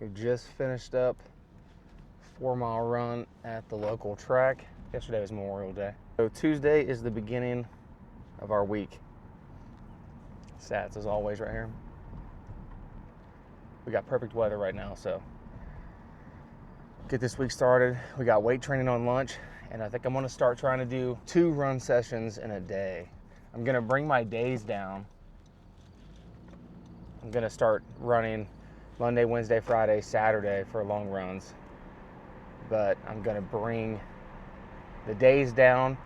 We just finished up a 4-mile run at the local track. Yesterday was Memorial Day. So Tuesday is the beginning of our week. Stats as always right here. We got perfect weather right now, so get this week started. We got weight training on lunch, and I think I'm gonna start trying to do 2 run sessions in a day. I'm gonna bring my days down. I'm gonna start running Monday, Wednesday, Friday, Saturday for long runs, but I'm gonna bring the days down,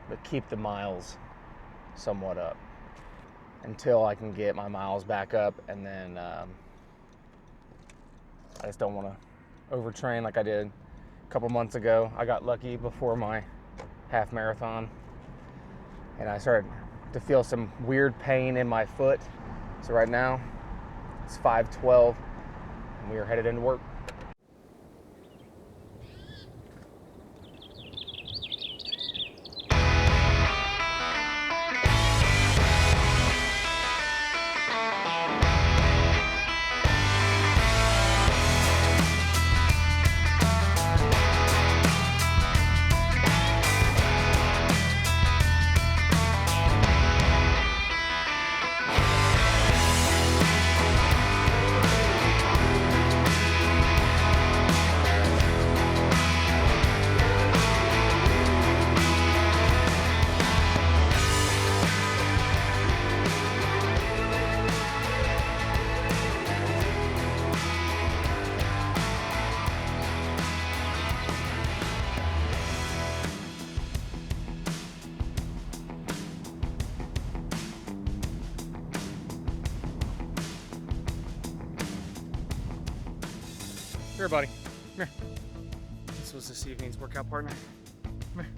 but keep the miles somewhat up until I can get my miles back up, and then I just don't want to overtrain like I did a couple months ago. I got lucky before my half marathon, and I started to feel some weird pain in my foot. So right now, it's 5:12, and we are headed into work. Here, buddy. Come here. This was this evening's workout partner. Come here.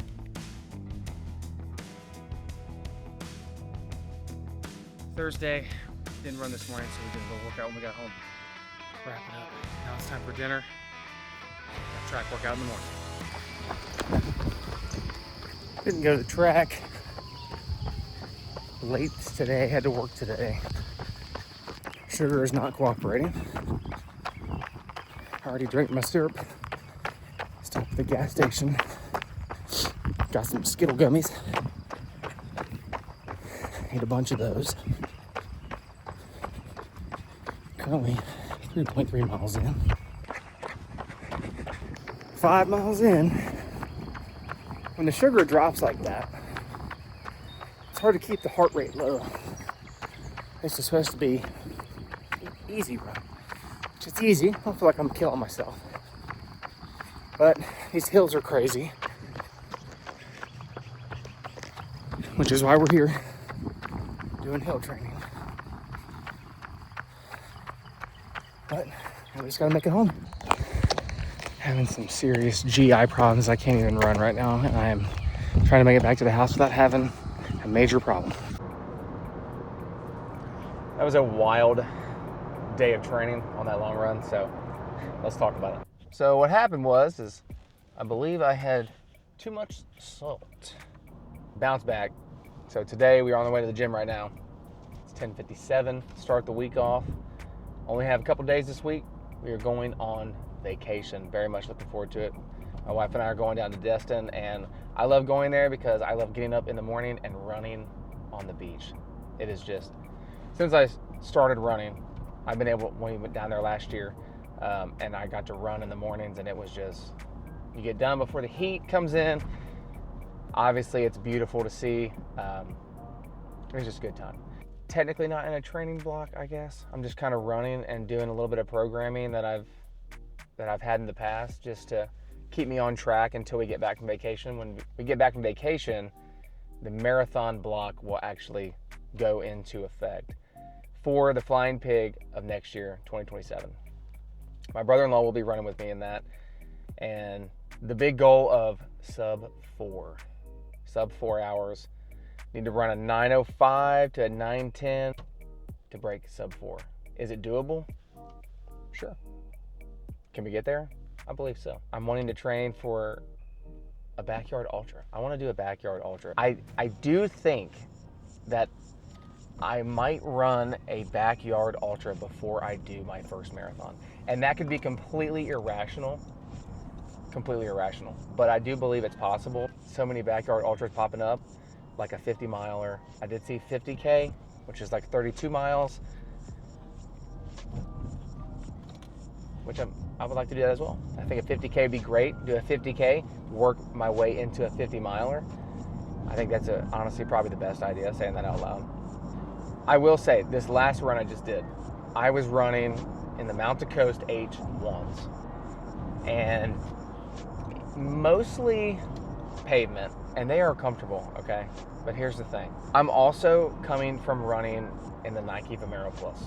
Thursday, didn't run this morning, so we did a little workout when we got home. Wrap it up. Now it's time for dinner. Got track workout in the morning. Didn't go to the track. Late today, had to work today. Sugar is not cooperating. I already drank my syrup. Stopped at the gas station. Got some Skittle gummies. Ate a bunch of those. Currently 3.3 miles in. 5 miles in. When the sugar drops like that, it's hard to keep the heart rate low. This is supposed to be easy run. It's easy. I don't feel like I'm killing myself. But these hills are crazy. Which is why we're here doing hill training. But I just gotta make it home. Having some serious GI problems. I can't even run right now, and I am trying to make it back to the house without having a major problem. That was a wild day of training on that long run, so let's talk about it. So what happened was I believe I had too much salt. Bounce back. So today we are on the way to the gym right now. It's 10:57. Start the week off. Only have a couple days this week. We are going on vacation. Very much looking forward to it. My wife and I are going down to Destin, and I love going there because I love getting up in the morning and running on the beach. It is just, since I started running, I've been able, when we went down there last year, and I got to run in the mornings, and it was just, you get done before the heat comes in. Obviously, it's beautiful to see. It was just a good time. Technically not in a training block, I guess. I'm just kind of running and doing a little bit of programming that I've had in the past, just to keep me on track until we get back from vacation. When we get back from vacation, the marathon block will actually go into effect for the Flying Pig of next year, 2027. My brother-in-law will be running with me in that, and the big goal of sub 4 hours. Need to run a 9:05 to a 9:10 to break sub 4. Is it doable? Sure. Can we get there? I believe so. I'm wanting to train for a backyard ultra. I want to do a backyard ultra. I do think that I might run a backyard ultra before I do my first marathon. And that could be completely irrational, but I do believe it's possible. So many backyard ultras popping up, like a 50 miler. I did see 50K, which is like 32 miles, which I would like to do that as well. I think a 50K would be great. Do a 50K, work my way into a 50 miler. I think that's honestly probably the best idea, saying that out loud. I will say, this last run I just did, I was running in the Mount to Coast H1s, and mostly pavement, and they are comfortable, okay? But here's the thing. I'm also coming from running in the Nike Vomero Plus.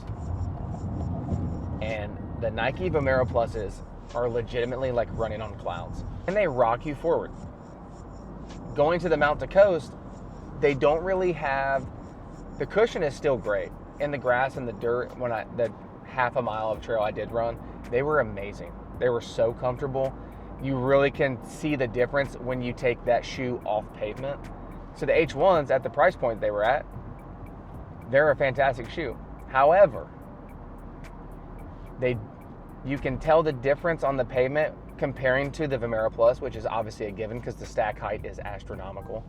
And the Nike Vomero Pluses are legitimately like running on clouds. And they rock you forward. Going to the Mount to Coast, they don't really have, the cushion is still great. In the grass and the dirt, the half a mile of trail I did run, they were amazing. They were so comfortable. You really can see the difference when you take that shoe off pavement. So the H1s, at the price point they were at, they're a fantastic shoe. However, you can tell the difference on the pavement comparing to the Vomero Plus, which is obviously a given because the stack height is astronomical.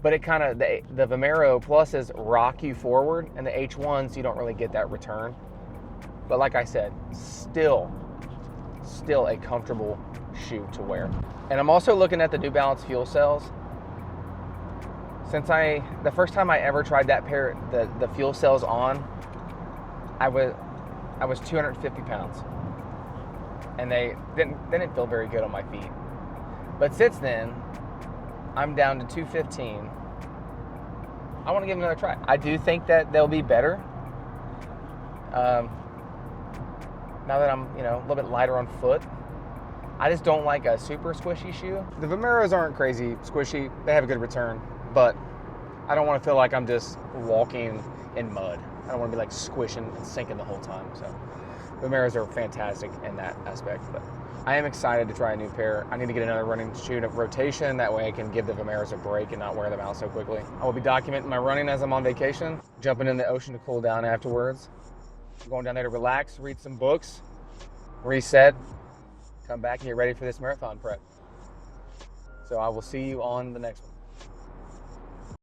But it kind of, the Vomero Pluses rock you forward, and the H1s, you don't really get that return. But like I said, still a comfortable shoe to wear. And I'm also looking at the New Balance fuel cells. Since the first time I ever tried that pair, the fuel cells on, I was 250 pounds. And they didn't feel very good on my feet. But since then, I'm down to 215. I want to give them another try. I do think that they'll be better. Now that I'm, a little bit lighter on foot. I just don't like a super squishy shoe. The Vomeros aren't crazy squishy. They have a good return, but I don't want to feel like I'm just walking in mud. I don't want to be like squishing and sinking the whole time. So Vomeros are fantastic in that aspect, but I am excited to try a new pair. I need to get another running shoe to rotation. That way I can give the Vomeros a break and not wear them out so quickly. I will be documenting my running as I'm on vacation, jumping in the ocean to cool down afterwards. I'm going down there to relax, read some books, reset, come back and get ready for this marathon prep. So I will see you on the next one.